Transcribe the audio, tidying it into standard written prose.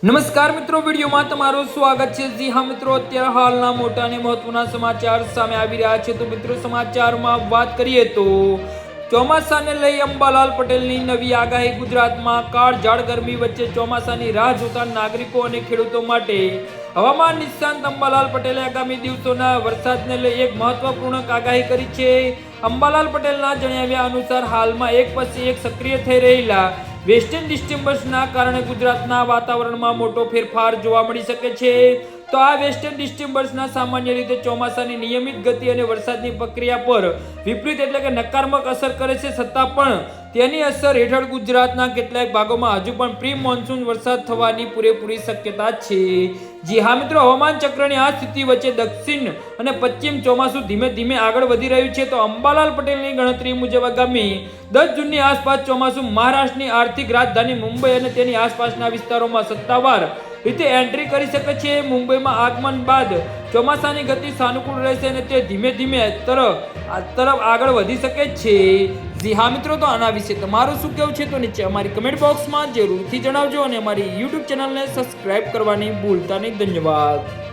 નમસ્કાર મિત્રો, વિડીયોમાં તમારું સ્વાગત છે। જી હા મિત્રો, અત્યારે હાલના મોટા અને મહત્વના સમાચાર સામે આવી રહ્યા છે। તો મિત્રો, સમાચારમાં વાત કરીએ તો ચોમાસાને લઈ અંબાલાલ પટેલની નવી આગાહી। ગુજરાતમાં કાળઝાળ ગરમી વચ્ચે ચોમાસાની રાહ જોતા નાગરિકો અને ખેડૂતો માટે હવામાન નિષ્ણાંત અંબાલાલ પટેલે આગામી દિવસોના વરસાદને લઈ એક મહત્વપૂર્ણ આગાહી કરી છે। અંબાલાલ પટેલના જણાવ્યા અનુસાર હાલમાં એક પછી એક સક્રિય થઈ રહેલા વેસ્ટર્ન ડિસ્ટર્બન્સના કારણે ગુજરાતના વાતાવરણમાં મોટો ફેરફાર જોવા મળી શકે છે। તો આ વેસ્ટર્ન ડિસ્ટર્બન્સના સામાન્ય રીતે ચોમાસાની નિયમિત ગતિ અને વરસાદની પ્રક્રિયા પર વિપરીત એટલે કે નકારાત્મક અસર કરે છે, છતાં પણ તેની અસર હેઠળ ગુજરાતના કેટલાક ભાગોમાં હજુ પણ પ્રી મોન્સૂન વરસાદ થવાની પૂરેપૂરી શક્યતા છે। જી હા મિત્રો, હવામાન ચક્રની આ સ્થિતિ વચ્ચે દક્ષિણ અને પશ્ચિમ ચોમાસું ધીમે ધીમે આગળ વધી રહ્યું છે। તો અંબાલાલ પટેલની ગણતરી મુજબ આગામી 10 જૂનની આસપાસ ચોમાસું મહારાષ્ટ્રની આર્થિક રાજધાની મુંબઈ અને તેની આસપાસના વિસ્તારોમાં સત્તાવાર રીતે એન્ટ્રી કરી શકે છે। મુંબઈમાં આગમન બાદ ચોમાસાની ગતિ સાનુકૂળ રહેશે અને તે ધીમે ધીમે તરફ આગળ વધી શકે છે। જી હા મિત્રો, તો આના વિશે તમારું શું કહેવું છે તો નીચે અમારી કમેન્ટ બોક્સમાં જરૂરથી જણાવજો અને અમારી યુટ્યુબ ચેનલને સબસ્ક્રાઇબ કરવાની ભૂલતા નહીં। ધન્યવાદ।